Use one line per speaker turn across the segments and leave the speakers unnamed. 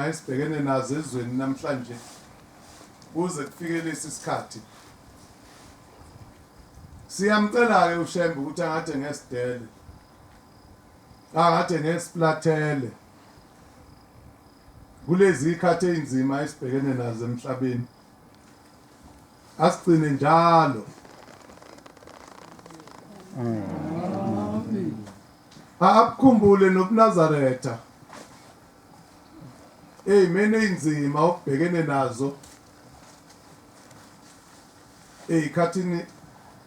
esibhekene nazo ezweni namhlanje kuze kufike lesi sikhathi. Siyamcela ke uShembe ukuthi angathi ngesidele. Angathi ngesiplathele. Kulezi ikhathi einzima esibhekene nazo emhlabeni. Asigcine njalo. Akukhumbule nobuNazaretha. Eyimene einzima okubhekene nazo. Eyikhathini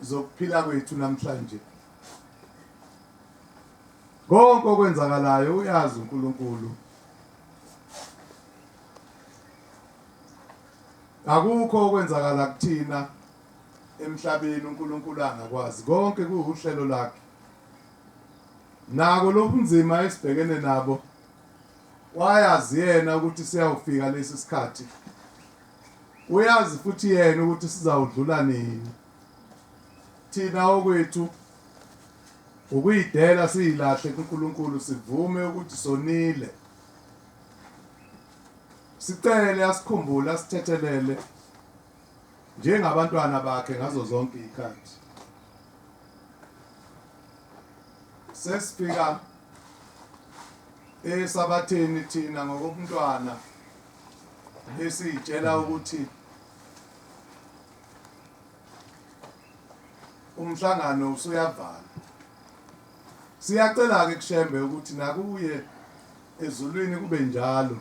zokuphila kwethu namhlanje. Konke okwenzakalayo uyazi uNkulunkulu. Akukho okwenzakala kuthina emhlabeni uNkulunkulu angakwazi. Konke kuuhlelo lakhe. Nako lobunzima esibhekene nabo. Wayazi yena ukuthi siyawufika lesi sikhathi. Uyazi futhi yena ukuthi sizawudlula nini. Thina okwethu ukuyidela siyilahle kuNkulunkulu sivume ukuthi sonile. Sicele asikhumbule asithethelele njengabantwana bakhe ngazo zonke izikhathi. Sesifika esabatheni thina ngokubuntwana esitshela ukuthi umhlangano usuyavala. Siyacela ke kuShembe ukuthi nakuye ezulwini kube njalo.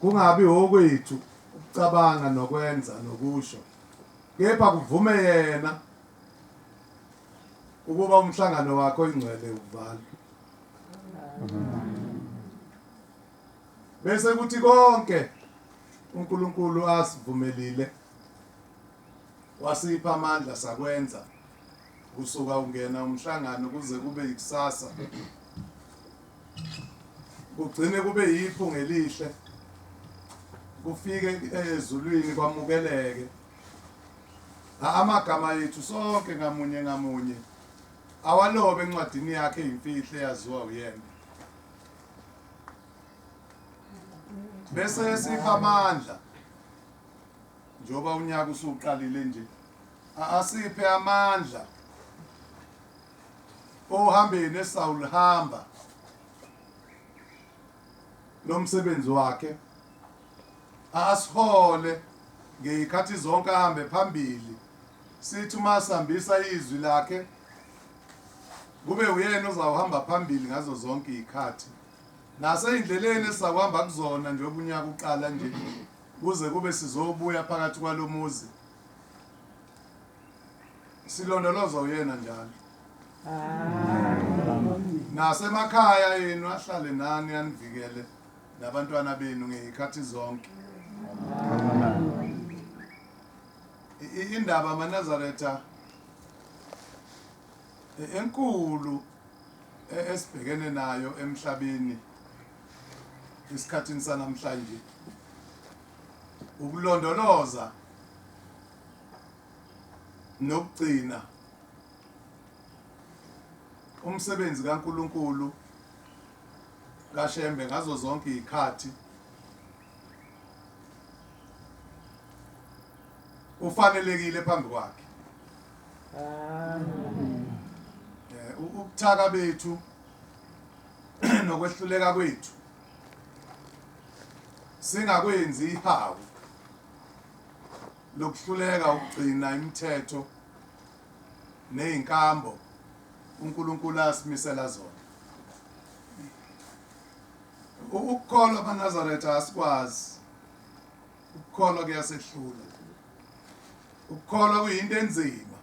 Kungabi okwethu ukucabanga nokwenza nokusho. Kepha kuvume yena ukuba umhlangano wakho ingcwele uvala. Bese kuthi konke uNkulunkulu asivumelile. Wasipha amandla sakwenza. Kusuka ungena umhlangano kuze kube ikusasa. Kugcine kube yiphunga elihle. Kufike ezulwini kwamukeleke. Amagama ethu sonke ngamunye ngamunye awalobe encwadini yakhe imfihle yaziwa uyena. Bese sipha amandla. Njoba unyaka usuqalile nje. Asiphe amandla. Ohambeni eSaul hamba. Lo msebenzi wakhe. Asihole ngeyikhathi zonke ahambe phambili. Sithi masihambisa izwi lakhe kube uyena ozawuhamba phambili ngazo zonke izikhathi. Naseyindleleni esakuhamba kuzona nje obunyaka uqala nje kuze kube sizobuya phakathi kwalomuzi. Silondolozwa uyena njalo. Nasemakhaya yenu ahlale nani anivikele nabantwana benu ngezikhathi zonke. Indaba amaNazaretha enkulu esibhekene nayo emhlabeni isikhathini sanamhlanje ukulondoloza nokugcina umsebenzi kaNkulunkulu kaShembe ngazo zonke izikhathi. Ufanelekile phambi kwakhe. Ukuthaka bethu nokwehluleka kwethu singakwenzi ihawu lokuhluleka ukugcina imithetho nezinkambo uNkulunkulu asimisela zona. Ukukholwa amaNazaretha asikwazi. Ukukholwa kuyasehlula. Ukukholwa kuyinto enzima.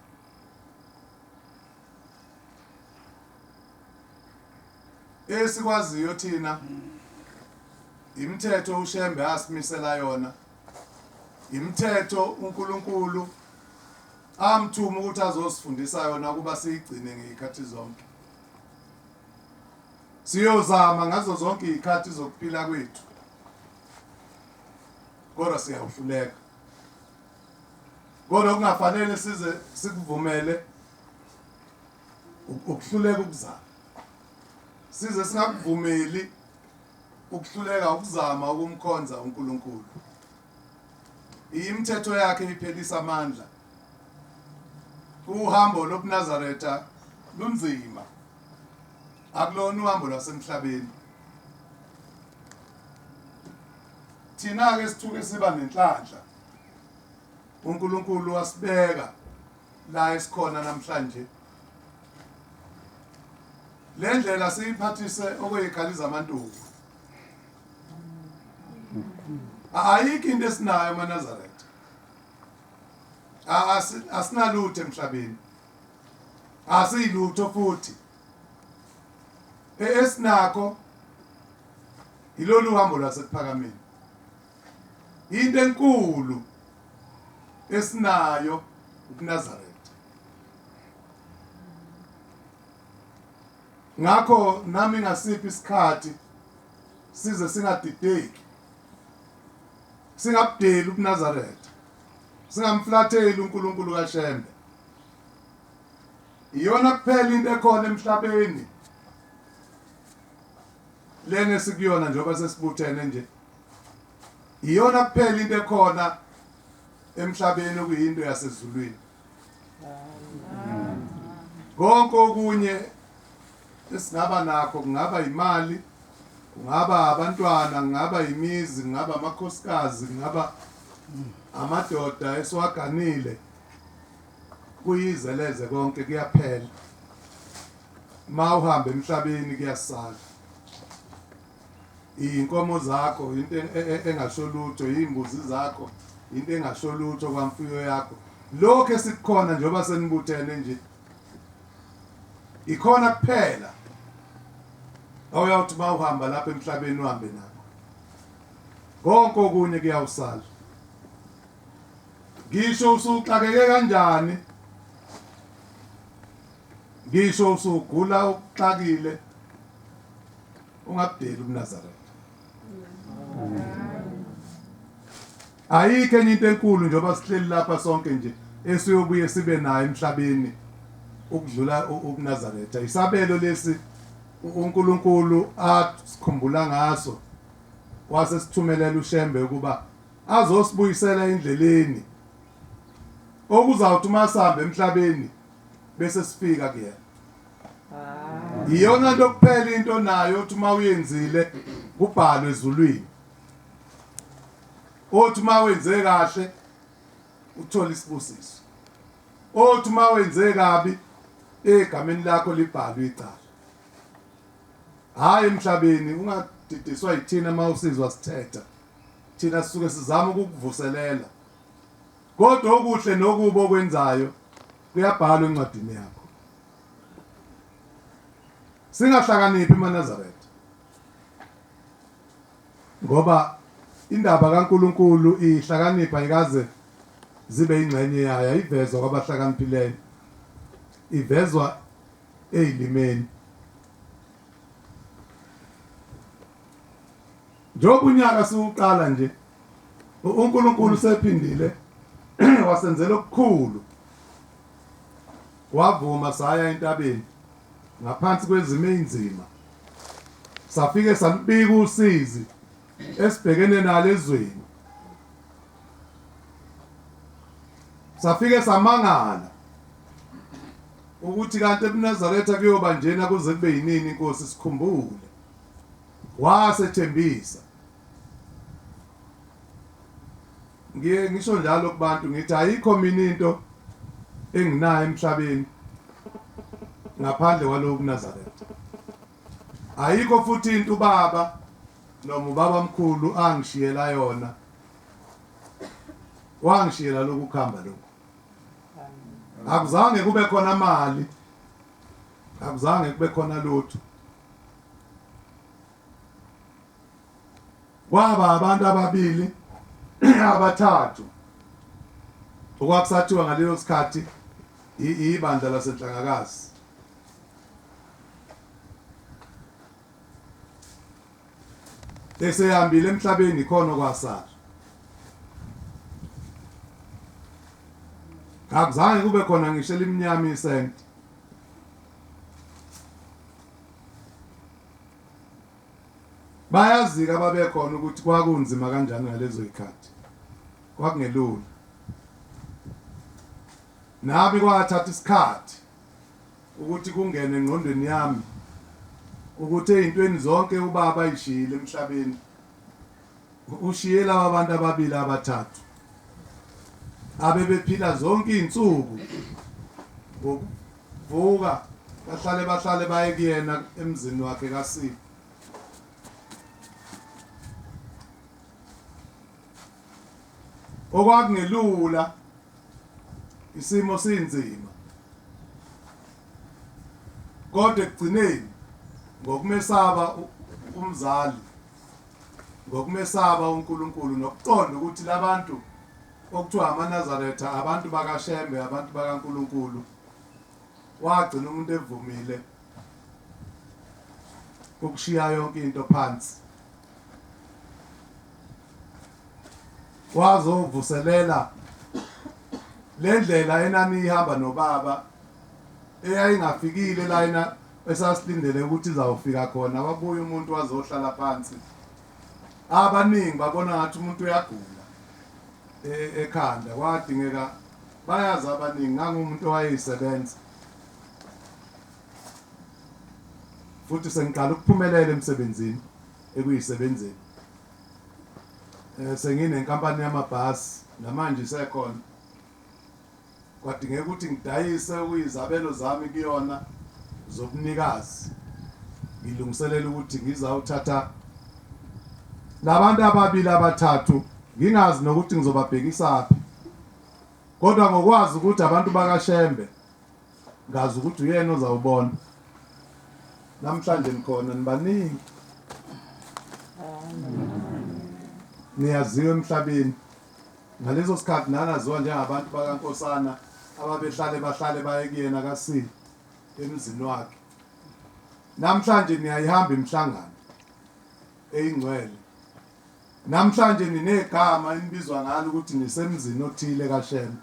Esikwaziyo thina imithetho uShembe asimisela yona. Imithetho uNkulunkulu amthuma ukuthi azosifundisa yona kuba siyigcine ngezikhathi zonke. Siyozama ngazo zonke izikhathi zokuphila kwethu. Kodwa siyawuhluleka. Kodwa kungafanele size sikuvumele ukuhluleka ukuzama. Size singakuvumeli ukuhluleka ukuzama ukumkhonza uNkulunkulu. Imithetho yakhe iphelisa amandla. Uhambo lobuNazaretha lunzima. Akulona uhambo lwasemhlabeni. Thina ke sithuke siba nenhlanhla. uNkulunkulu wasibeka la esikhona namhlanje. Le ndlela siyiphathise okuyikhala zamantuku. Ayikho into esinayo eManazaretha. Asinalutho emhlabeni. Asiyilutho futhi. Esinakho ilolu hambo lwasekuphakameni. Into enkulu esinayo uNazaretha. Ngakho nami ngasiphi isikhathi size singadideki. Singabudeli uNazaretha. Singamflatheli uNkulunkulu kaShembe. Iyona kuphela into ekhona emhlabeni. Lene sikuyona njengoba sesibuthene nje. Iyona kuphela into ekhona emhlabeni okuyinto yasezulwini. Konke okunye esingaba nakho kungaba imali, kungaba abantwana, kungaba imizi, kungaba amakhosikazi, kungaba amadoda esiwaganile. Kuyizeleze konke kuyaphela. Mawuhamba emhlabeni kuyasala. Inkomo zakho into engasho lutho, izimbuzi zakho into engasho lutho kwamfuyo yakho. Lokho esikukhona njengoba senibuthene nje. Ikhona kuphela. Awuyathi mawuhamba lapha emhlabeni uhambe nakho. Konke okunye kuyawusala. Ngisho usuxakeke kanjani? Ngisho usugula ukuxakile ungabudeli uNazaretha. Ayikho enye into enkulu njengoba sihleli lapha sonke nje esiyobuye sibe nayo emhlabeni ukudlula uNazaretha. Isabelo lesi uNkulunkulu asikhumbula ngaso wase sithumelela uShembe ukuba azosibuyisela endleleni okuzawuthi masihamba emhlabeni bese sifika kuyena. Iyona nto kuphela into nayo uthi mawuyenzile kubhalwe ezulwini. Othi mawenze kahle uthola isibusiso. Othi mawenze kabi egameni lakho libhalwe icala. Hayi emhlabeni ungadidiswa yithina mawusizwa sithetha. Thina sisuke sizama ukukuvuselela. Kodwa okuhle nokubo okwenzayo kuyabhalwa encwadini yakho. Singahlakaniphi eManazaretha. Ngoba indaba kaNkulunkulu ihlakanipha ikaze zibe ingxenye yayo, ivezwa kwabahlakaniphileyo. Ivezwa ezilimeni. Njengoba unyaka siwuqala nje, uNkulunkulu sephindile wasenzela okukhulu. Wavuma saya entabeni ngaphansi kwezimo ezinzima. Safike sambika usizi esibhekene nalo ezweni. Safike samangala ukuthi kanti eNazaretha kuyoba njena kuze kube yinini inkosi sikhumbule. Wasethembisa. Ngisho njalo kubantu ngithi ayikho mina into enginayo emhlabeni ngaphandle kwaloku Nazaretha. Ayikho futhi into ubaba noma ubaba mkhulu angishiyela yona. Wangishiyela lokhu kuhamba lokhu. Akuzange kube khona mali. Akuzange kube khona lutho. Kwaba abantu ababili abathathu. Okwakusathiwa ngaleyo sikhathi ibandla laseNhlangakazi. Esehambile emhlabeni khona kwasala. Akuzange kube khona ngisho iminyama isenti. Bayazika ababekhona ukuthi kwakunzima kanjani ngalezo ikhathi. Kwakungelula. Nabi kwathatha isikhathi ukuthi kungene engqondweni yami ukuthi ezintweni zonke ubaba ayishiyile emhlabeni. Ushiye laba abantu ababili abathathu. Abebephila zonke izinsuku. Ngokuvuka bahlale baye kuyena emzini wakhe kaSipho. Okwakungelula isimo sinzima. Kodwa ekugcineni ngokumesaba umzali, ngokumesaba uNkulunkulu nokuqonda ukuthi labantu okuthiwa amaNazaretha abantu bakaShembe, abantu bakaNkulunkulu, wagcina umuntu evumile ukushiya yonke into phansi. Wazovuselela le ndlela enani ihamba nobaba eyayingafikile la esasilindele ukuthi izawufika khona. Wabuya umuntu wazohlala phansi. Abaningi babona ngathi umuntu uyagula ekhanda. Kwadingeka bayazi abaningi ngangumuntu owayeyisebenza. Futhi sengiqala ukuphumelela emsebenzini ekuyisebenzeni. Senginenkampani yamabhasi namanje isekhona. Kwadingeka ukuthi ngidayise ukuyizabelo zami kuyona zobunikazi. Ngilungiselela ukuthi ngizawuthatha labantu ababili abathathu ngingazi nokuthi ngizobabhekisa aphi. Kodwa ngokwazi ukuthi abantu bakaShembe ngazi ukuthi uyena ozawubona. Namhlanje nikhona nibaningi. Niyaziwa emhlabeni. Ngalezo sikhathi nanaziwa njengabantu bakaNkosana ababehlale baye kuyena kaSipho emzini wakhe. Namhlanje niyayihamba imihlangano eyingcwele. Namhlanje ninegama inibizwa ngalo ukuthi nisemzini othile kaShembe.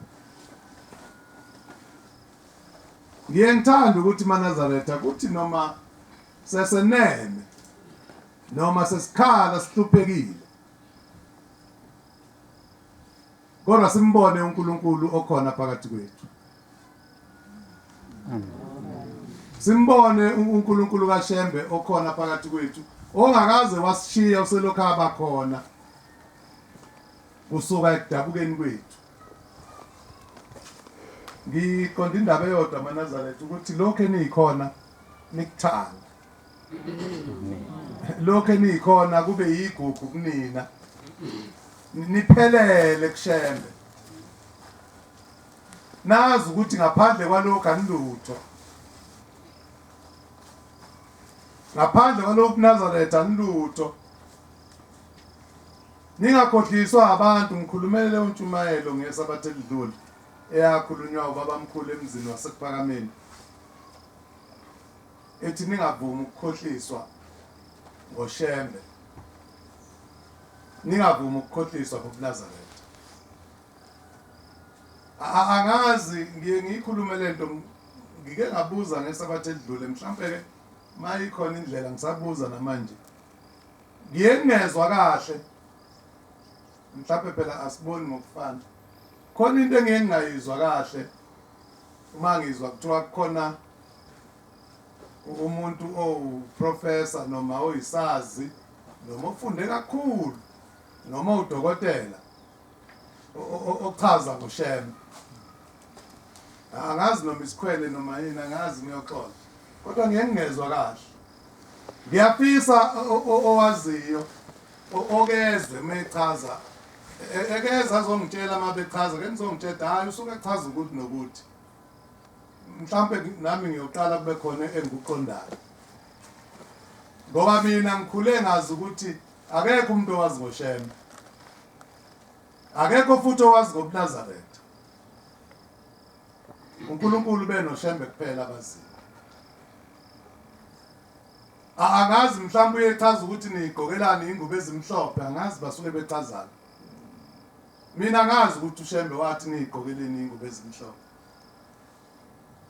Ngiyengithanda ukuthi maNazaretha kuthi noma seseneme noma sesikhala sihluphekile, kodwa simbone uNkulunkulu okhona phakathi kwethu. Simbone uNkulunkulu kaShembe okhona phakathi kwethu, ongakaze wasishiya uselokhu abakhona kusuka ekudabukeni kwethu. Ngiqonda indaba eyodwa maNazaretha ukuthi lokho eniyikhona nikuthanda. Lokho eniyikhona kube yigugu kunina. Niphelele kuShembe. Nazi ukuthi ngaphandle kwalokho anilutho. Ngaphandle kwalokho Nazaretha anilutho. Ningakhohliswa abantu. Ngikhulumele uNtshumayelo ngesabathe elidlule eyakhulunywa ubabamkhulu emzini wasePhakameni. Ethi ningavumi ukukhohliswa ngoShembe. Ningavumi ukukhohliswa ngoNazaretha. Angazi ngiyikhulume lento ngike ngabuza ngesabathe elidlule, mhlawumbe ke mayikhona indlela ngisabuza namanje. Ngiyengezwe kahle. Mhlawumbe phela asiboni ngokufana. Khona into engiyengayizwa kahle uma ngizwa kuthiwa kukhona umuntu oprofessor noma oyisazi noma ofunde kakhulu noma udokotela ochaza ngoShembe. Angazi noma isikhwele noma yini, angazi ngiyoxoxa. Kodwa ngiyengezwe kahle. Ngiyafisa owaziyo okezwe mechaza. Ekeza azongitshela uma bechaza ke ngizongitshela hayi usuke echaza ukuthi nokuthi. Mhlawumbe nami ngiyoqala kube khona engikuqondayo. Ngoba mina ngikhule ngazi ukuthi akekho umuntu owazi ngoShembe. Akekho futhi owazi ngoNazaretha. uNkulunkulu benoShembe kuphela abaziyo. Angazi mhlawumbe uyechaza ukuthi nigqokelani ingubo ezimhlophe, angazi basuke bechazana. Mina ngazi ukuthi uShembe wathi nigqokeleni ingubo ezimhlophe.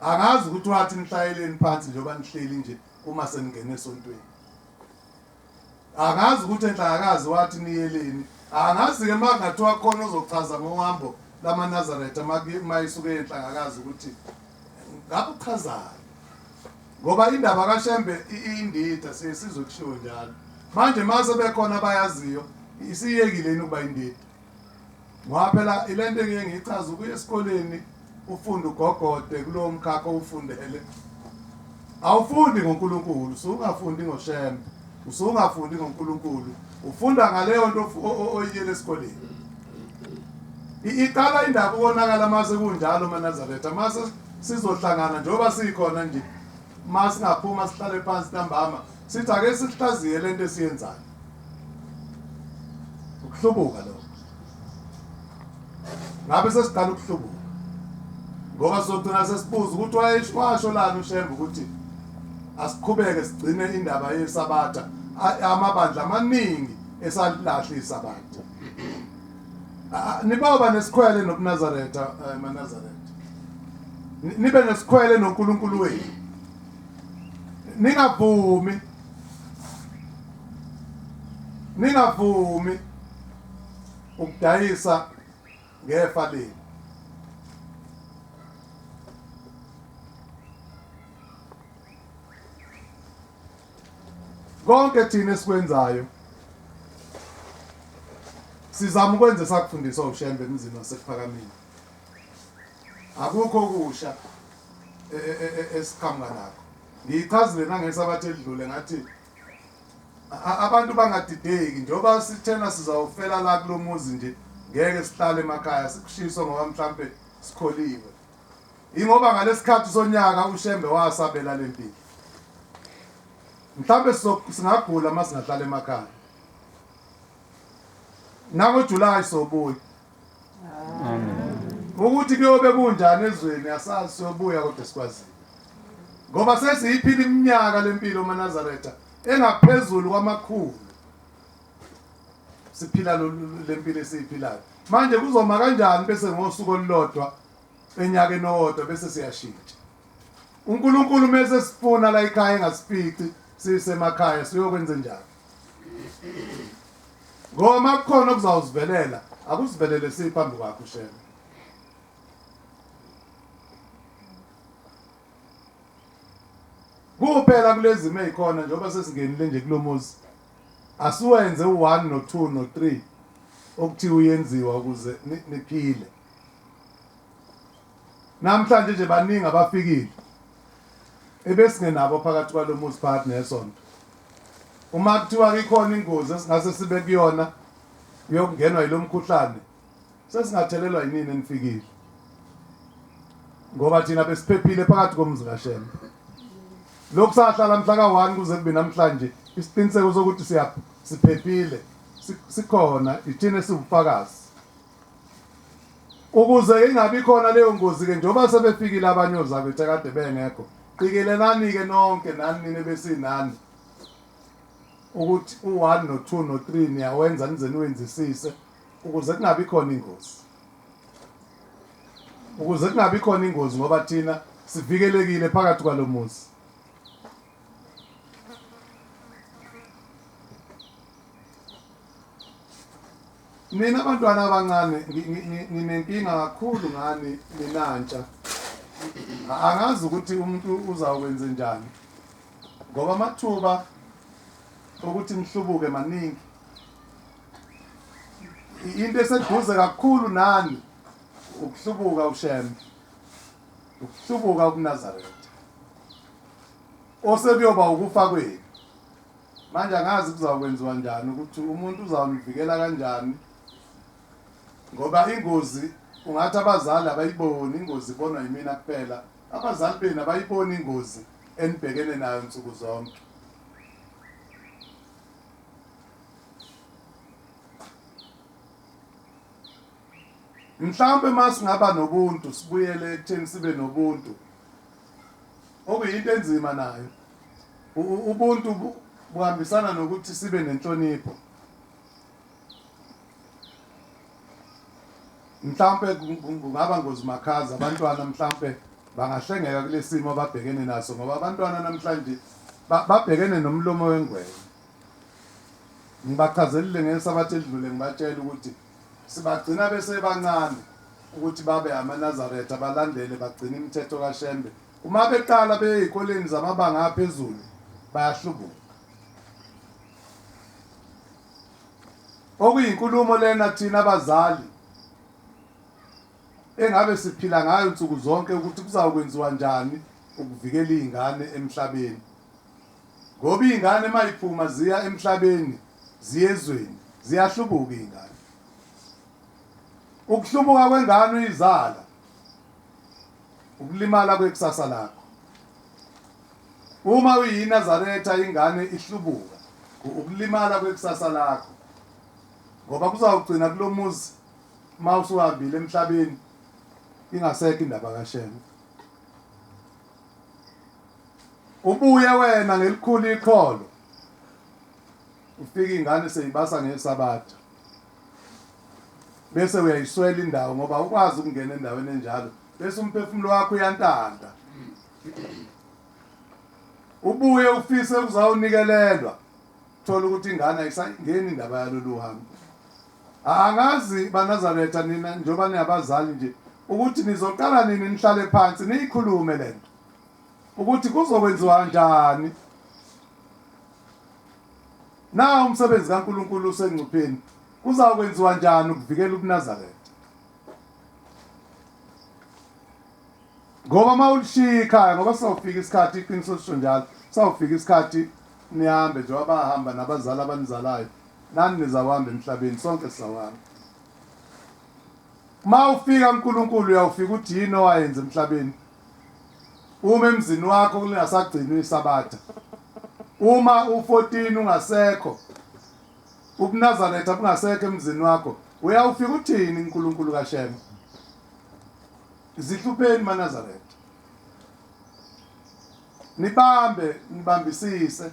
Angazi ukuthi wathi nihlayeleni phansi njengoba nihleli nje uma seningene esontweni. angazi ukuthi enhlakazi wathi niyeleni angazi ke makungathiwa khona ozochaza ngohambo lamaNazaretha mayisuke enhlakazi ukuthi ngabe uchazani ngoba indaba kaShembe indida sizokushiwo njalo manje mase bekhona bayaziyo isiyekileni ukuba indida ngoba phela ilento engeke ngichaza ukuya esikoleni ufunda ugogode kulowo mkhakha ufundele awufundi ngoNkulunkulu usungafundi ngoShembe usungafundi ngoNkulunkulu ufunda ngaleyo nto oyiyele esikoleni iqala indaba ukonakala mase kunjalo maNazaretha mase sizohlangana njengoba sikhona nje mase singaphuma sihlale phansi ntambama sithi ake sihlaziye lento esiyenzayo ukuhlubuka lo ngabe sesiqala ukuhlubuka ngoba sogcina sesibuza ukuthi wayesho lana uShembe ukuthi asiqhubeke sigcine indaba yesabatha amabandla amaningi esalahla isabatha niba nesikhwele nokuNazaretha maNazaretha nibe nesikhwele noNkulunkulu wenu ningavumi ukudayisa ngefa lenu konke thina esikwenzayo sizama ukwenza esakufundiswa uShembe emzini wasePhakameni akukho kusha esiqhamuka nakho ngiyichazile nangesabathe edlule ngathi abantu bangadideki njengoba sithena sizawufela la kulomuzi nje ngeke sihlale emakhaya sikushiso ngoba mhlambe sikholiwe ingoba ngalesikhathi sonyaka uShembe wasabela lempilo mhlambe singagula masingahlala emakhaya nangoJuly sobuya ukuthi kuyobe kunjani ezweni asazi sobuya kodwa sikwazile ngoba sesiyiphila iminyaka lempilo maNazaretha engaphezulu kwamakhulu siphila lempilo esiyiphilayo manje kuzoma kanjani bese ngosuku olulodwa enyakeni owodwa bese siyashintsha uNkulunkulu mase sifuna la ekhaya engasifici sisemakhaya siyokwenza njani ngoba kukhona okuzawuzivelela akusivelele siphambi kwakho uShembe kuphela kulezi meyikhona njengoba sesingenile nje kulomuzi asiwenze u1 no2 no3 okuthi uyenziwa ukuze niphile namhlanje nje baningi abafikile ebesingenabo phakathi kwalomuzi phakathi nesonto uma kuthiwa ikhona ingozi esingase sibe kuyona yokungenwa yilomkhuhlane sesingathelelwa yinini enifikile ngoba thina besiphephile phakathi komzi kaShembe lokhu sahlala mhla ka1 kuze kube namhlanje isiqiniseko sokuthi siphephile sikhona ithina siwufakazi ukuze ingabi khona leyo ngozi ke njengoba sebefikile abanyoza bethe kade bengekho qikelelani ke nonke nani nine besinani ukuthi u1 no2 no3 niyawenza nize niwenzisise ukuze kungabi khona ingozi ngoba thina sivikelekile phakathi kwalomuzi mina abantwana abancane nginenkinga kakhulu ngani ninantsha angazi ukuthi umuntu uzawukwenza njani ngoba amathuba ukuthi nihlubuke maningi into eseduze kakhulu nani ukuhlubuka uShembe ukuhlubuka kuNazaretha osekuyoba ukufa kwenu manje angazi kuzawukwenziwa njani ukuthi umuntu uzawuvikela kanjani ngoba ingozi ungathi abazali abayiboni ingozi ibonwa yimina kuphela abazali benu abayiboni ingozi enibhekene nayo insuku zonke mhlawumbe masingaba nobuntu sibuyele ekutheni sibe nobuntu okuyinto enzima nayo ubuntu buhambisana nokuthi sibe nenhlonipho mhlawumbe kungaba ngozimakhaza abantwana mhlawumbe bangahlengeka kulesimo ababhekene naso ngoba abantwana namhlanje babhekene nomlomo wengwenya ngibachazelile ngesabatha edlule ngibatshela ukuthi sibagcina bese bancane ukuthi babe amaNazaretha abalandele bagcina imithetho kaShembe. Uma beqala beyikoleni zamabanga aphezulu bayahlubuka. Okuyinkulumo lena thina abazali engabe siphila ngayo insuku zonke ukuthi kuzakwenziwa njani ukuvikela izingane emhlabeni. Ngoba izingane mayiphuma ziya emhlabeni ziyezweni ziyahlubuka izingane. Ukuhlubuka kwengane uyizala ukulimala kwekusasa lakho. Uma uyiNazaretha ingane ihlubuka ukulimala kwekusasa lakho. Ngoba kuzawugcina kulomuzi mawusuhambile emhlabeni ingasekho indaba kaShembe. Ubuye wena ngelikhulu iqholo ufika ingane seyibasa ngesabatha bese uyayiswela indawo ngoba ukwazi ukungena endaweni enjalo bese umphefumulo wakho uyantanda. Ubuye ufise uzawunikelelwa thola ukuthi ingane ayisangeni indaba yalolu hambo. Angazi baNazaretha nina njoba niyabazali nje ukuthi nizoqala nini nihlale phansi niyikhulume lento ukuthi kuzokwenziwa kanjani. Na umsebenzi kaNkulunkulu usengcupheni kuzakwenziwa kanjani ukuvikela ubuNazaretha. Ngoba mawulishiya ekhaya ngoba sawufika isikhathi iqiniso lisho njalo sawufika isikhathi nihambe nje abahamba nabazali abanizalayo nani nizakuhamba emhlabeni sonke sisawahamba. Mawufika uNkulunkulu uyawufika uthi yini owayenza emhlabeni. Uma emzini wakho kulingasagcinwa isabatha. Uma u14 ungasekho ubuNazaretha bungasekho emzini wakho uyawufika uthini uNkulunkulu kaShembe. Zihlupheni maNazaretha. Nibambe nibambisise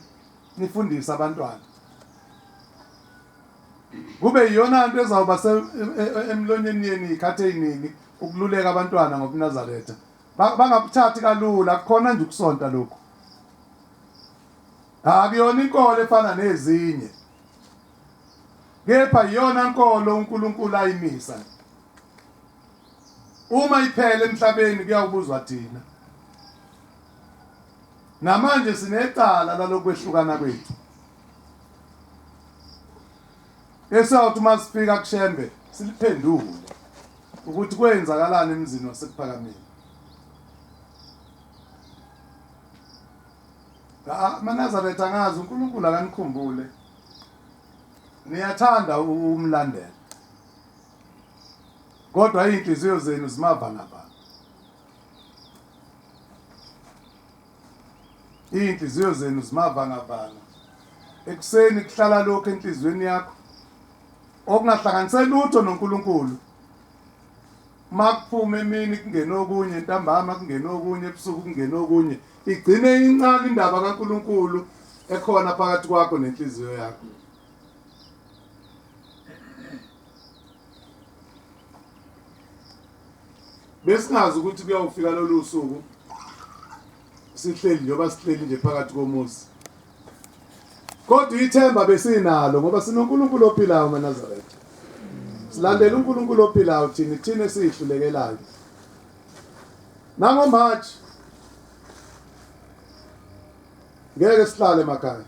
nifundise abantwana. Kube yiyona into ezawuba emlonyeni yeni ikhathe eziningi ukululeka abantwana ngobuNazaretha. Bangabuthathi kalula kukhona nje ukusonta lokho. Akuyona inkolo efana nezinye. Kepha iyona inkolo uNkulunkulu ayimisa. Uma iphele emhlabeni kuyawubuzwa thina. Namanje sinecala lalokwehlukana kwethu. Esawuthi masifika kuShembe siliphendule ukuthi kwenzakalani emzini wasePhakameni. maNazaretha angazi uNkulunkulu akanikhumbule. Niyathanda umlandela. Kodwa inhliziyo zenu zimavangavanga. Inhliziyo zenu zimavangavanga. Ekuseni kuhlala lokho enhlizweni yakho okungahlanganisela lutho noNkulunkulu. Makuphume emini kungena okunye ntambama kungena okunye ebusuku kungena okunye igcine incane indaba kaNkulunkulu ekhona phakathi kwakho nenhliziyo yakho. Besingazi ukuthi kuyawufika lolu suku sihleli njengoba sihleli nje phakathi komuzi. Kodwa ithemba besinalo ngoba sinoNkulunkulu ophilayo maNazaretha. Silandela uNkulunkulu ophilayo thina esihlulekelayo. Nango March ngeke sihlale emakhaya.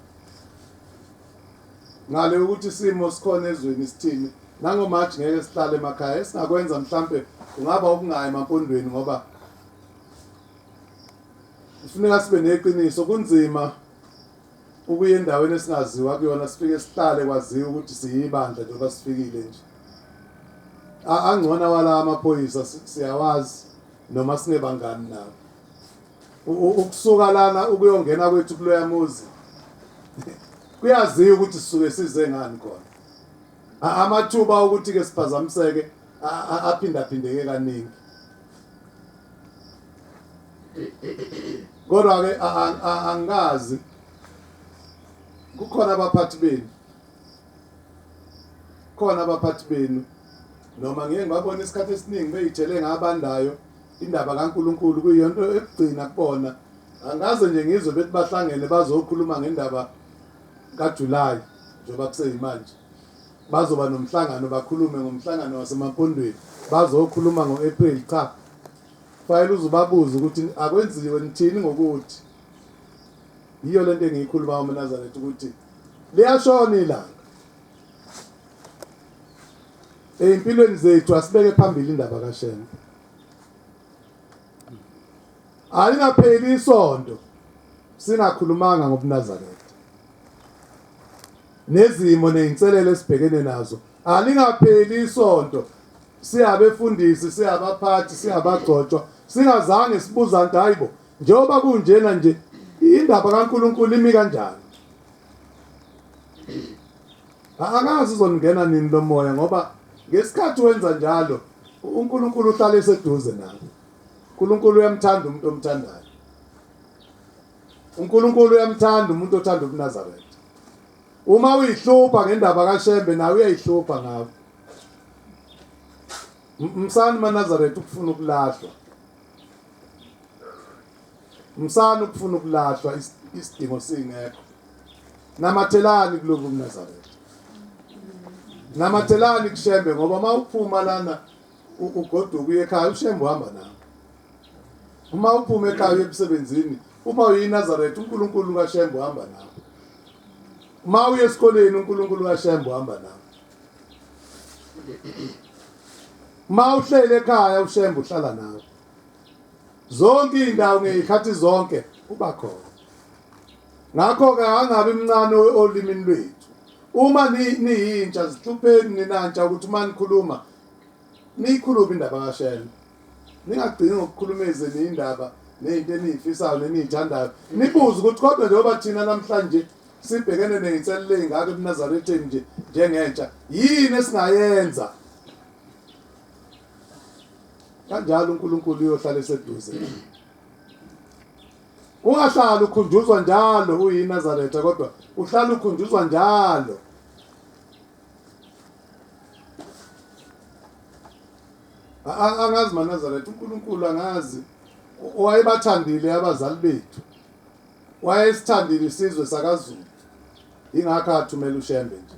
Ngale ukuthi isimo sikhona ezweni sithini. Nango March ngeke sihlale emakhaya. Esingakwenza mhlambe kungaba ukungayi emampondweni ngoba kufuneka sibe neqiniso kunzima ukuya endaweni esingaziwa kuyona sifike sihlale kwaziwa ukuthi siyibandla njengoba sifikile nje. Angcona wala amaphoyisa siyawazi noma singebangani nawo. Ukusuka lana ukuyongena kwethu kuloya muzi. Kuyaziwa ukuthi sisuke size ngani khona. Amathuba ukuthi ke siphazamiseke aphindaphindeke kaningi. Kodwa ke angazi kukhona abaphathi benu. Khona abaphathi benu noma ngeke ngabona isikhathi esiningi beyithele ngabandayo indaba kaNkulunkulu kuyonto ekugcina kubona. Angaze nje ngizwe bethi bahlangene bazokhuluma ngendaba kaJuly njengoba kuseyimanje bazoba nomhlangano bakhulume ngomhlangano wasemampondweni bazokhuluma ngoApril cha fayile uzubabuza ukuthi akwenziwe nithini ngokuthi yiyo lento engiyikhuluma uMnazaretha ukuthi liyashona ilanga empilweni zethu asibeke phambili indaba kaShembe alingapheli isonto singakhulumanga ngoMnazaretha nezimo neinselelo esibhekene nazo alingapheli isonto siyabefundisi siyabaphathi siyabagcotshwa singazange sibuza nti hayibo njengoba kunjena nje indaba kaNkuluNkulu imi kanjani angazi uzongena nini lomoya ngoba ngesikhathi wenza njalo uNkulunkulu uhlala eseduze nawe uNkulunkulu uyamthanda umuntu omthandayo uNkulunkulu uyamthanda umuntu othanda uMnazaretha uma uyihlupha ngendaba kaShembe nawe uyayihlupha ngawe msana uMnazaretha ukufuna ukulahlwa msana ukufuna ukulahlwa isidingo singekho namathelani kuloku uMnazaretha namathelani kuShembe ngoba mawuphuma lana ugoduka uye ekhaya uShembe uhamba nawe uma uphuma ekhaya emsebenzini uma uyiNazaretha uNkulunkulu kaShembe uhamba nawe uma uye esikoleni uNkulunkulu kaShembe uhamba nawe uma uhlele ekhaya uShembe uhlala nawe zonke indawo ngezikhathi zonke uba khona ngakho ke angabe imncane olimini lwethu uma niyintsha zihlupheni ninantsha ukuthi uma nikhuluma nikhuluma indaba kaShembe ningagcini ngokukhulumeze indaba nezinto enizifisayo nenizithandayo nibuze ukuthi kodwa njengoba thina namhlanje sibhekene nezinselelo ezingaka eMnazaretheni nje njengentsha yini esingayenza kanjalo uNkulunkulu uyohlala eseduze ungahlala ukhunjuzwa njalo uyiNazaretha kodwa uhlala ukhunjuzwa njalo angazi maNazaretha uNkulunkulu angazi wayebathandile abazali bethu wayesithandile isizwe sakaZulu ingakho athumela uShembe nje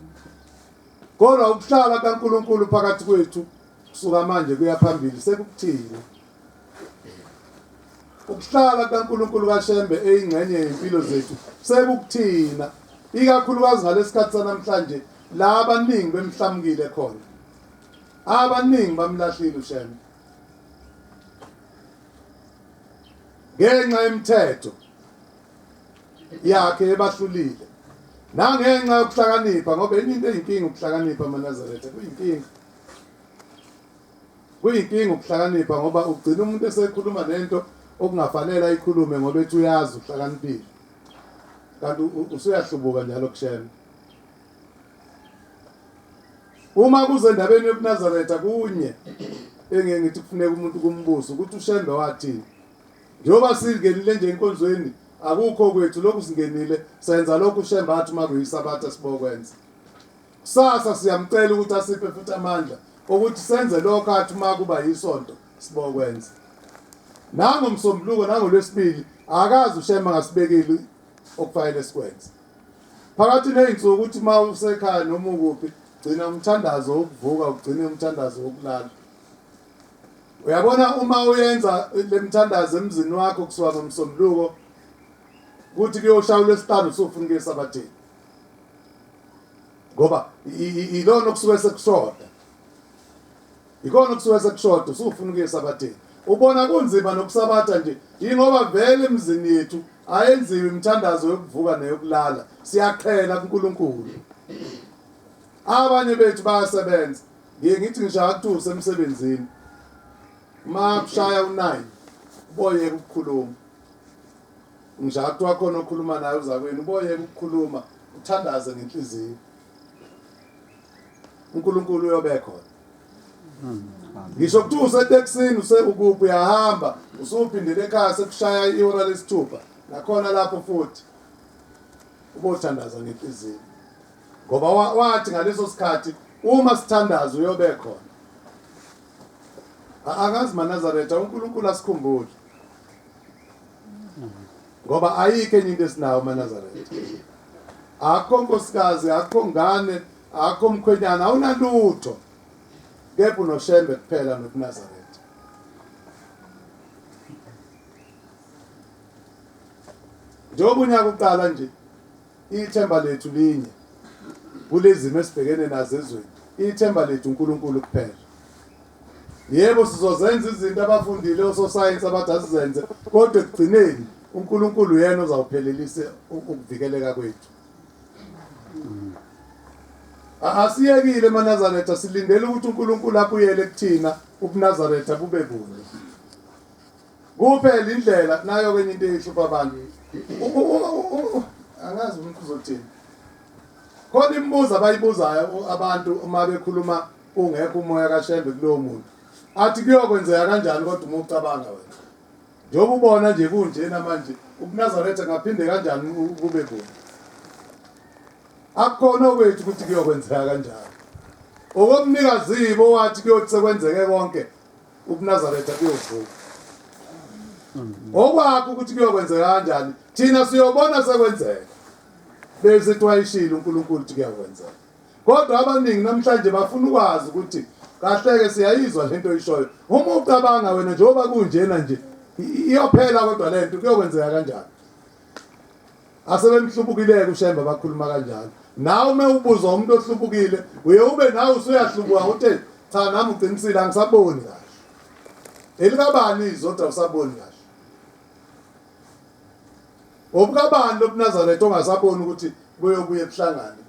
kodwa ukuhlala kaNkulunkulu phakathi kwethu kusuka manje kuya phambili sekukuthini ukuhlala kaNkulunkulu kaShembe eyingxenye yempilo zethu sekukuthina ikakhulukazi ngalesikhathi sanamhlanje la abaningi bemhlamukile khona abaningi bamlahlile uShembe ngenxa yemithetho yakhe ebahlulile nangenxa yokuhlakanipha ngoba into eyinkinga ukuhlakanipha maNazaretha kuyinkinga ukuhlakanipha ngoba ugcina umuntu esekhuluma lento okungafanele ayikhulume ngoba ethi uyazi uhlakaniphile kanti usuyahlubuka njalo kuShembe uma kuze endabeni yobuNazaretha kunye engeke ngithi kufuneka umuntu kumbuzo ukuthi uShembe wathini njengoba singenile nje enkonzweni akukho kwethu lokhu singenile senza lokhu uShembe athi uma kuyisabatha sibokwenza kusasa siyamcela ukuthi asiphe futhi amandla ukuthi senze lokho athi uma kuba yisonto sibokwenza nangomsombuluko nangolwesibili akazi uShembe ngasibekeli okufanele sikwenze phakathi nezinsuku ukuthi uma usekhaya noma ukuphi gcina umthandazo wokuvuka ugcine umthandazo wokulala uyabona uma uyenza lemthandazo emzini wakho kusuka ngomsombuluko ukuthi kuyoshawula esihlanu usufuna ukuya esabathini ngoba ilona okusuke sekushoda ikona okusuke sekushoda usufuna ukuya esabathini ubona kunzima nokusabatha nje ingoba vele emzini yethu ayenziwe imithandazo yokuvuka neyokulala siyaqhela kuNkulunkulu abanye bethu bayasebenza ngithi ngishaya ku2 semsebenzini ma kushaya u9 boye ukukhuluma ngishaya ku khona okhuluma naye uzakwenu boye ukukhuluma uthandaze ngenhliziyo uNkulunkulu uyobe khona ngisho kuthi useteksini usekuphi uyahamba usuphindele ekhaya sekushaya ihora lesithupha nakhona lapho futhi ubothandaza ngenhliziyo ngoba wathi ngaleso sikhathi uma sithandaza uyobe khona akazi maNazaretha uNkulunkulu asikhumbule ngoba ayikho enye into esinayo maNazaretha akho nkosikazi, akho ngane, akho mkhwenyana, awunalutho kepha unoShembe kuphela nokuNazaretha. Njengoba unyaka uqala nje ithemba lethu linye kulezimo esibhekene nazo ezweni, ithemba lethu uNkulunkulu kuphela. Yebo sizozenza izinto abafundile ososayensi abathi asizenze, kodwa ekugcineni uNkulunkulu yena uzawuphelelisa ukuvikeleka kwethu. Asiyekile eNazaretha, silindele ukuthi uNkulunkulu abuyele kuthina, ubuNazaretha bube kude. Kuphela indlela nayo kwenye into ehlupha abantu. Angazi umuntu uzothini. Khona imibuzo abayibuzayo abantu uma bekhuluma ungekho umoya kaShembe kulowo muntu. Athi kuyokwenzeka kanjani kodwa uma ucabanga wena. Njengoba ubona nje kunjena manje ubuNazaretha ngaphinde kanjani kube kude. Akukhona okwethu ukuthi kuyokwenzeka kanjani. Okomnikazibo wathi kuyothi sekwenzeke konke ubuNazaretha kuyovuka. Okwakho ukuthi kuyokwenzeka kanjani thina siyobona sekwenzeka. Bese twayishila uNkulunkulu ukuthi kuyakwenzeka. Kodwa abaningi namhlanje bafuna ukwazi ukuthi kahleke siyayizwa lento oyishoyo. Uma ucabanga wena njengoba kunjena nje iyophela kodwa lento kuyokwenzeka kanjani. Asebemhlubukile uShembe bakhuluma kanjalo. Nawe uma ubuzwa umuntu ohlubukile uye ube nawe usuyahlubuka uthi cha nami uqinisile angisaboni kahle. Elikabani izodwa usaboni kahle. Obukabani lobuNazaretha ongasaboni ukuthi buyobuye ebuhlangane.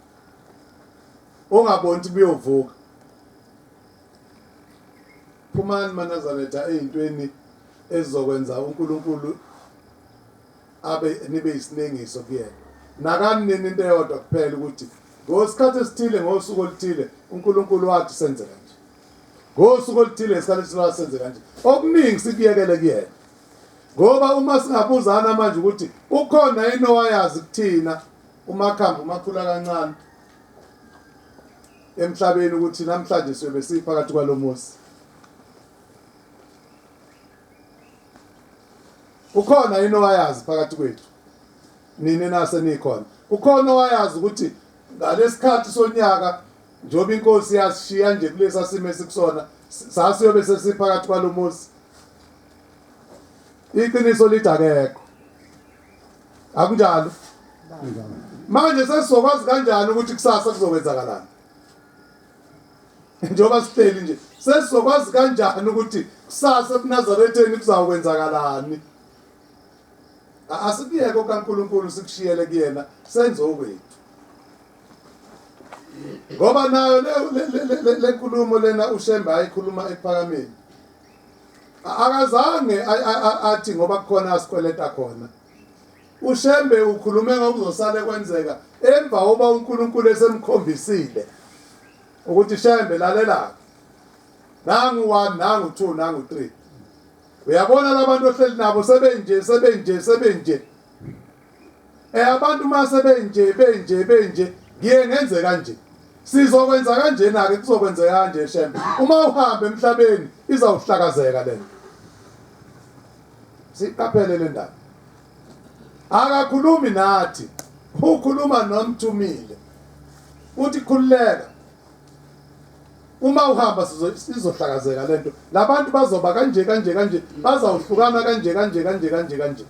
Ongaboni ukuthi buyovuka. Phumani maNazaretha ezintweni ezizokwenza uNkulunkulu abe nibe isinengiso kuyena. Nakani nini into eyodwa kuphela ukuthi ngosikhathi esithile ngosuku oluthile uNkulunkulu wathi senze kanje. Ngosuku oluthile isikhathi esithile senze kanje. Okuningi sikuyekele kuyena. Ngoba uma singabuzana manje ukuthi ukhona yini owayazi kuthina umakhamba umakhula kancane emhlabeni ukuthi namhlanje siyobe siphakathi kwalomusi. Ukhona yini owayazi phakathi kwethu nini nase nikhona. Ukhona owayazi ukuthi ngalesikhathi sonyaka njoba inkosi yasishiya nje kulesa simo esikusona sasiyobe sesiphakathi kwalomusi. Iqiniso lithi akekho. Akunjalo. Manje sesizokwazi kanjani ukuthi kusasa kuzokwenzakalani? Njengoba sihleli nje sesizokwazi kanjani ukuthi kusasa eNazaretheni kuzakwenzakalani? Asikuyeke kaNkulunkulu sikushiyele kuyena senze okwethu. Ngoba nayo le nkulumo lena uShembe ayikhuluma ephakameni. Akazange athi ngoba kukhona asikweleta khona. uShembe ukhulume ngokuzosala kwenzeka emva oba uNkulunkulu esemkhombisile ukuthi Shembe lalela nangu 1 nangu 2 nangu 3 uyabona labantu ohleli nabo sebenje abantu mase benje ngiye ngenze kanje sizokwenza kanje nake kuzokwenzeka kanje Shembe uma uhamba emhlabeni izawuhlakazeka lento siqaphele le ndaba akakhulumi nathi ukhuluma nomthumile uthi khulileka uma uhamba sizohlakazeka lento labantu bazoba kanje bazawuhlukana kanje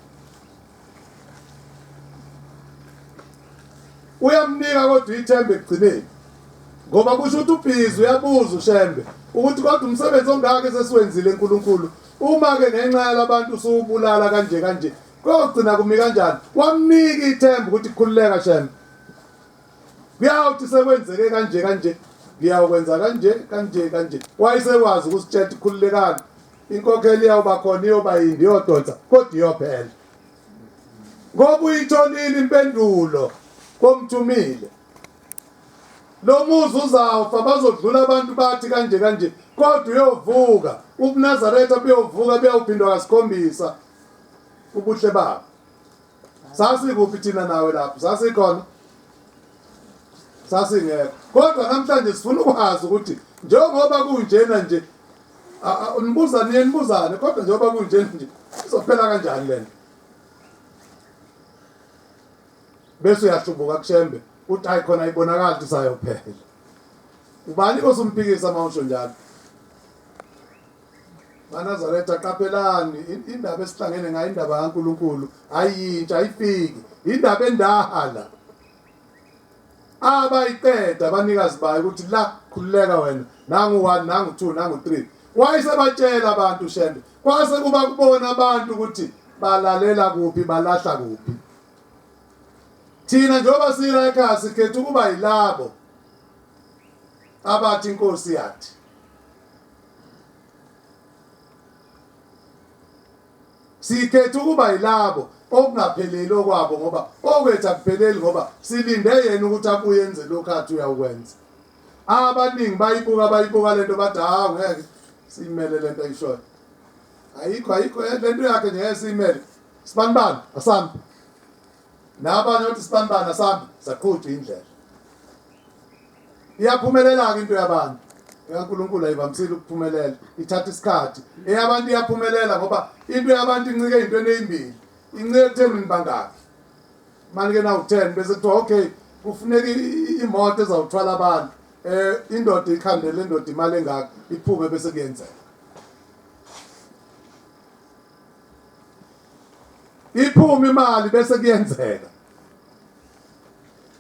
uyamnika kodwa ithembe egcineni ngoba kusho ukuthi ubhizi uyabuza uShembe ukuthi kodwa umsebenzi ongaka sesiwenzile eNkulunkulu uma ke ngenxa yalabantu usubulala kanje kogcina kumi kanjani wamnika ithemba ukuthi khulileka Shembe kuyawuthi sekwenzeke kanje ngiyakwenza kanje wayesekwazi ukusitshela ikhululekani inkokheli yawuba khona iyoba yindi yodonsa kodwa iyophela ngoba uyitholile impendulo komthumile lo muzi uzawufa bazodlula abantu bathi kanje kodwa uyovuka ubuNazaretha buyovuka buyawuphindwa kasikhombisa ubuhle babo sasikuphi thina nawe lapho sasikhona sasingekho kodwa namhlanje sifuna ukwazi ukuthi njengoba kunjena nje nibuzane kodwa njengoba kunjena nje izophela kanjani lento bese uyahlubuka kuShembe uthi hayi khona ibonakala ukuthi sayophela. Ubani osumpikisa mawusho njalo? Manazaretha qaphelani, indaba esihlangene ngayo indaba kaNkulunkulu ayintsha ayifiki, indaba endala. Abayiqeda abanikazi bayo ukuthi la khululeka wena, nangu 1 nangu 2 nangu 3. Wayesebatshela abantu shembe, kwase kuba kubona abantu ukuthi balalela kuphi balahla kuphi. Thina njengoba sira ekhaya sikhetha ukuba yilabo abathi inkosi yathi. Sikhetha ukuba yilabo okungapheleli okwabo ngoba okwethu akupheleli ngoba silinde yena ukuthi abuye enze lokho athi uyakwenza. Abaningi bayibuka lento bathi ngeke simele lento ayishoyo. Ayikho lento yakhe nje esimele. Sibanibani asambi. Nabanye uthi sibanibani asambi saqhutha indlela. Iyaphumelela ke into yabantu. yaNkulunkulu ayivamisile ukuphumelela, ithatha isikhathi. Eyabantu iyaphumelela ngoba into yabantu incike ezintweni ezimbili. Incike ekutheni bangaki. Manje na u10 bese kuthiwa okay, kufuneka imoto ezawuthwala abantu. Indoda ikhandele indoda imali engaka iphume bese kuyenzeka. Iphume imali bese kuyenzeka.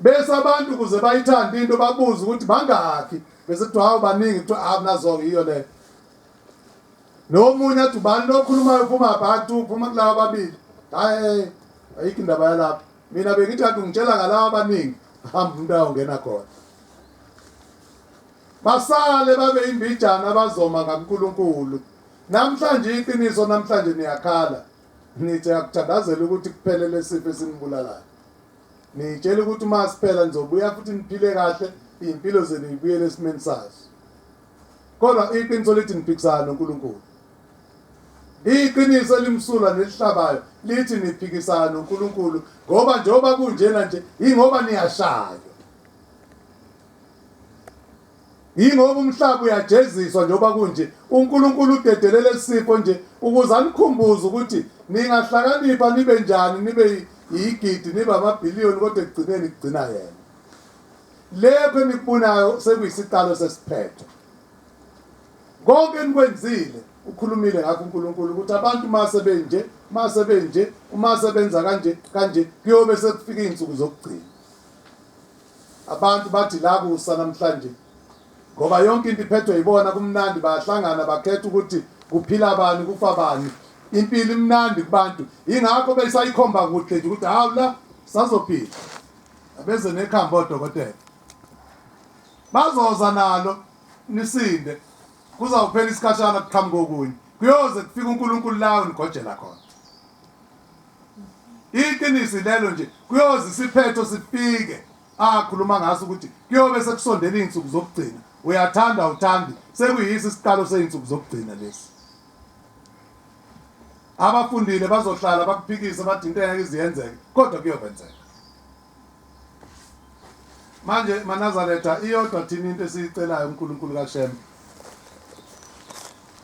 Bese abantu kuze bayithanda into babuza ukuthi bangaki. Bese kuthiwa abaningi kuthiwa akunazo iyo le. Nomunye athi ubani lokhulumayo uphuma phakathi uphuma kulabo ababili. Hayi ayikho indaba yalapha. Mina bengithi athi ngitshela ngalabo abaningi hamba umuntu ayongena khona. Basale babe imbijana abazoma ngaNkulunkulu. Namhlanje iqiniso namhlanje niyakhala. Nithi akuthandazela ukuthi kuphele lesifo esinibulalayo. Nitshela ukuthi uma siphela nizobuya futhi niphile kahle, impilo zenu ibuyele esimeni sazo. Kodwa iqiniso lithi niphikisana noNkulunkulu. Iqiniso elimsulwa nelihlabayo lithi niphikisana noNkulunkulu ngoba njengoba kunjena nje ingoba niyashaya. Ingoba umhlaba uyajeziswa njengoba kunje uNkulunkulu udedelela lesifo nje ukuze anikhumbuze ukuthi ningahlakanipha nibe njani nibe igidi nibe amabhiliyoni kodwa ekugcineni kugcina yena. Lekho nikubonayo sekuyisiqalo sesiphetho. Konke nikwenzile ukhulumile ngakho uNkulunkulu ukuthi abantu mase benje uma sebenza kanje kuyobe sekufika izinsuku zokugcina. Abantu bathi la kusa namhlanje ngoba yonke into iphethwe yibona kumnandi bayahlangana bakhetha ukuthi kuphila abani kufa abani. Impilo imnandi kubantu ingakho besayikhomba kuhle nje ukuthi hawu la sazophila. Abeze nekhamba odokotela. Bazoza nalo nisinde. Kuzawuphela isikhashana kuqhamuka okunye. Kuyoze kufika uNkulunkulu lawo nigojela khona. Iqiniso lelo nje kuyoze isiphetho sifike. Akhuluma ngaso ukuthi kuyobe sekusondela izinsuku zokugcina. Uyathanda uthandi sekuyisi isiqalo seinsuku zokugcina lesi. Abafundile bazohlala bakuphikise bathi into engeke iziyenzeke kodwa kuyokwenzeka. Manje Manazaretha iyodwa thina into esiyicelayo uNkulunkulu kaShem.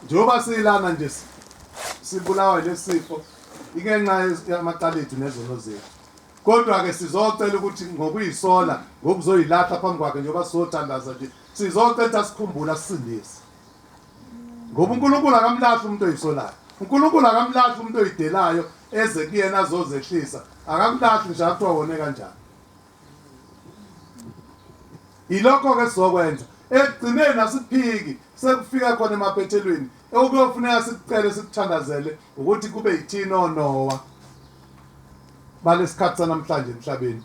Njengoba silana nje sibulawa lesifo ingenxa yamaqala ethu nezono zethu. Kodwa ke sizocela ukuthi ngokuyisola ngokuzoyilahla phambi kwakhe njengoba sizothandaza nje sizocela sikhumbula sisindise. Ngoba uNkulunkulu akamlahli umuntu oyisolayo. uNkulunkulu akamlahli umuntu oyidelayo eze kuyena azozehlisa. Akamlahli nje akuthiwa wone kanjani. Ilokho ke sizokwenza. Ekugcineni asiphiki sekufika khona emaphethelweni. Okuyofuneka sikucele sikuthandazele ukuthi kube yithina oNoah. Balesikhathi sanamhlanje emhlabeni.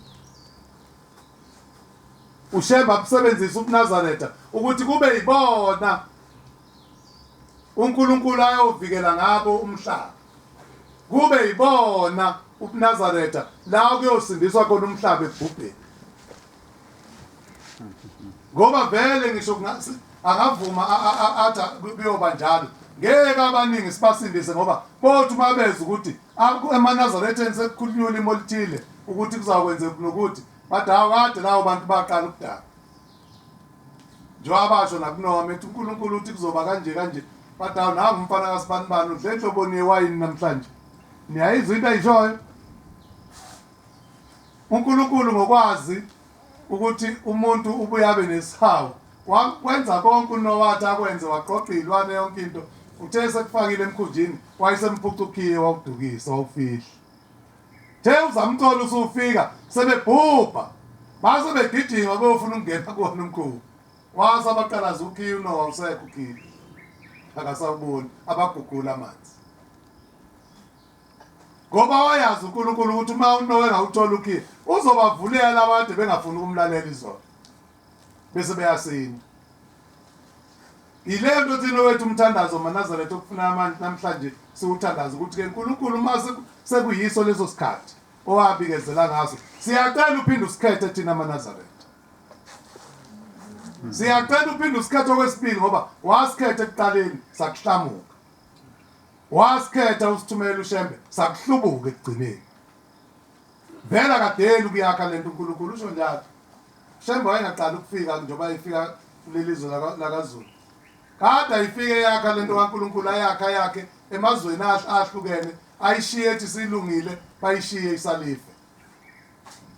Ushemba abusebenzisa uNazaretha ukuthi kube yibona uNkulunkulu ayovikela ngabo umhlaba. Kube yibona uNazaretha la kuyosindiswa khona umhlaba ebhubheni. Ngoba vele ngisho angavuma athi kuyoba njalo. Ngeke abaningi sibasindise ngoba bothi mabeza ukuthi eManazaretheni sekukhulunywa ilimo lithile ukuthi kuzakwenzeka nokuthi bathi awukade lawo bantu baqala ukudala. Njengoba basho nakuNoah methi uNkulunkulu uthi kuzoba kanje bathi awu nangu umfana kaSibanibani udle inhlobo newayini namhlanje. Niyayizwa into ayishoyo. uNkulunkulu ngokwazi ukuthi umuntu ubuya abe nesihawu wakwenza konke uNowathi akwenze waqoqa ilwane yonke into uthe sekufakile emkhunjini wayesempucukhiye wawudukisa wawufihla the uzamthola usufika sebebhubha base begijima beyofuna ukungena kuwona umkhulu wasa abaqalaza ukhiye uNowa usekho ukhiye akasaboni abagugula amanzi ngoba wayazi uNkulunkulu ukuthi uma uNowa engawuthola ukhiye uzobavulela abantu bengafuni ukumlalela izolo bese beyasina ile nto thina wethu umthandazo maNazaretha okufuna amanje namhlanje siwuthandaza ukuthi ke uNkulunkulu mase sekuyiso leso sikhathi owabikezela ngaso siyacela uphinde usikhethe thina maNazaretha siyacela uphinde usikhethe okwesibili ngoba wasikhethe ekuqaleni sakuhlamuka wasikhetha usithumela uShembe sakuhlubuka ekugcineni vela kadeli ukuyakha lento uNkulunkulu usho njalo Shembe wayengaqala ukufika njengoba ifika kulelizwe lakaZulu kade ayifike yakha lento kaNkulunkulu ayakha yakhe emazweni ahlukene ayishiye ethi silungile bayishiye isalife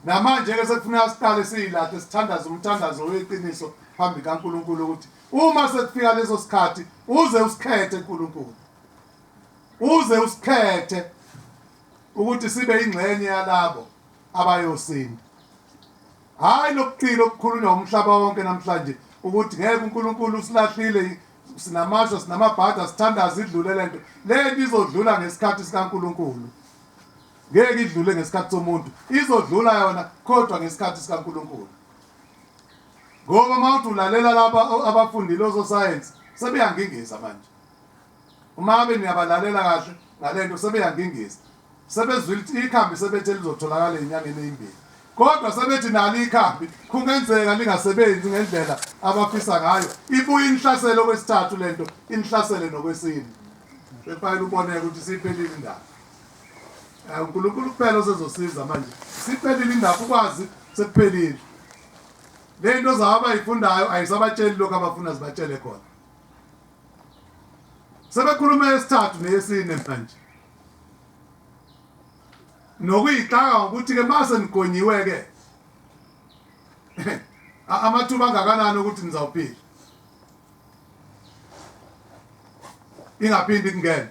namanje ke sekufuneka siqale siyilahle sithandaza umthandazo weqiniso phambi kaNkulunkulu ukuthi uma sekufika leso sikhathi uze usikhethe uNkulunkulu uze usikhethe ukuthi sibe ingxenye yalabo abayosinda hayi lokuqila okukhulunywa umhlaba wonke namhlanje ukuthi ngeke uNkulunkulu usilahlile sinamasho sinamabhada sithandaza idlule lento izodlula ngesikhathi sikaNkulunkulu ngeke idlule ngesikhathi somuntu izodlula yona kodwa ngesikhathi sikaNkulunkulu ngoba mawuthi ulalela laba abafundile ozosayensi sebeyangingisa manje uma abe niyabalalela kahle ngalento sebeyangingisa sebezwile ikhambi sebethe lizotholakala enyangeni ezimbili kodwa sebethi nalo ikhambi kungenzeka lingasebenzi ngendlela abafisa ngayo ibuye inhlaselo okwesithathu lento inhlasele nokwesine sefanele uboneke ukuthi siphelile indaba uNkulunkulu kuphela osezosiza manje siphelile indaba ukwazi sekuphelile lento zabo ayifundayo ayisabatsheli lokho abafuna sibatshele khona sebekhuluma esithathu neyesine manje nokuyixaka ukuthi ke mase nigonyiwe ke amathuba angakanani ukuthi nizawuphila ingaphindi kungena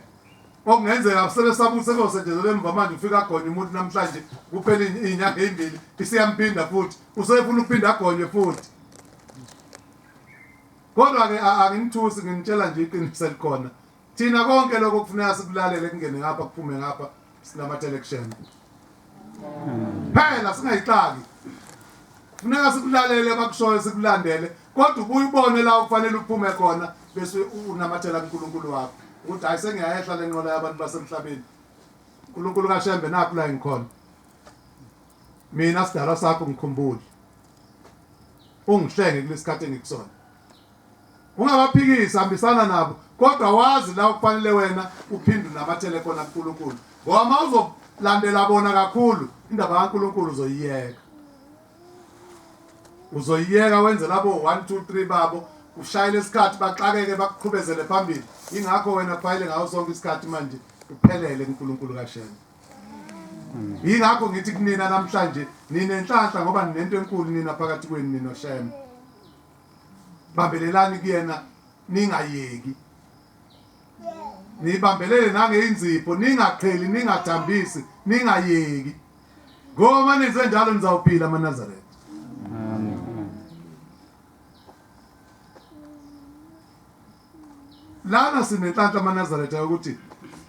okungenzeka sebesabuse kosetshenzela emva manje ufika agonye umuntu namhlanje kuphela inyanga ezimbili isiyamphinda futhi usefuna ukuphinda agonywe futhi kodwa ke angimthusi nginitshela nje iqiniso likhona thina konke lokho kufuneka sikulalele kungene ngapha kuphume ngapha sinama election phela singayixaki kufuneka sikulalele bakushoyo sikulandele kodwa ubuye ubone la kufanele uphume khona bese unamathela kuNkulunkulu wakho ukuthi hayi sengiyayehla lenqola yabantu basemhlabeni uNkulunkulu kaShembe nakho la ngikhona mina sidalwa sakho ngikhumbule ungihlenge kulesikhathi engikusona ungabaphikisi hambisana nabo kodwa wazi la kufanele wena uphinde namathele khona kuNkulunkulu ngoba mawuzolandela bona kakhulu indaba kaNkulunkulu uzoyiyeka wenze labo 1 2 3 babo ushayile isikhathi baxakeke bakuqhubezele phambili ingakho wena phayile ngawo sonke isikhathi manje uphelele kuNkulunkulu kaShembe ingakho ngithi kunina namhlanje ninenhlanhla ngoba ninento enkulu nina phakathi kwenu nina Shembe bambelelani kuyena ningayeki nibambelele nangeinzipho ningaqheli ningathambisi ningayeki ngoba nenze njalo nizawuphila maNazaretha lana sinenhlanhla maNazaretha ukuthi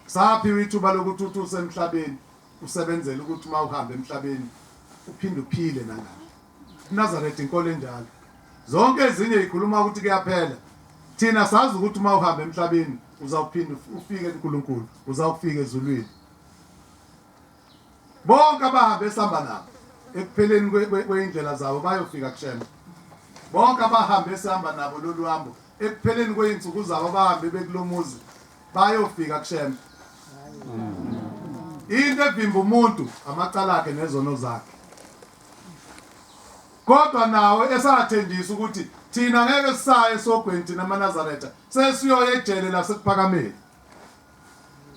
saphiwe ithuba lokuthi uthi usemhlabeni usebenzele ukuthi uma uhamba emhlabeni uphinde uphile nangalo Nazaretha inkolo enjalo zonke ezinye ikhuluma ukuthi kuyaphela thina sazi ukuthi uma uhamba emhlabeni uzawuphinda ufike kuNkulunkulu uzawufika ezulwini bonke abahambe esamba nabo ekupheleni kweindlela zabo bayofika kuShembe bonke abahambe esamba nabo lolu hambo ekupheleni kweinsuku zabo abahambe bekulomuzi bayofika kuShembe into evimba umuntu amacala akhe nezono zakhe kodwa nawe esathenjisa ukuthi thina ngeke sisaye esogweni thina maNazaretha sesiyoya ejele lasekuphakameni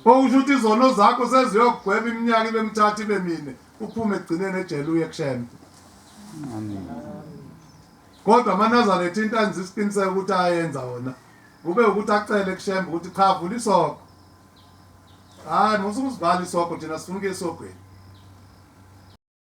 okusho ukuthi izono zakho seziyogweba iminyaka ibe mithathu ibe mine uphume egcinene ejele uye kuShembe amen kodwa manazaletha intanzi isiqiniseko ukuthi ayenza wona kube ukuthi acele kushembe ukuthi cha vula isoko. Hayi musukusivala isoko thina sifuna ukuya esokweni.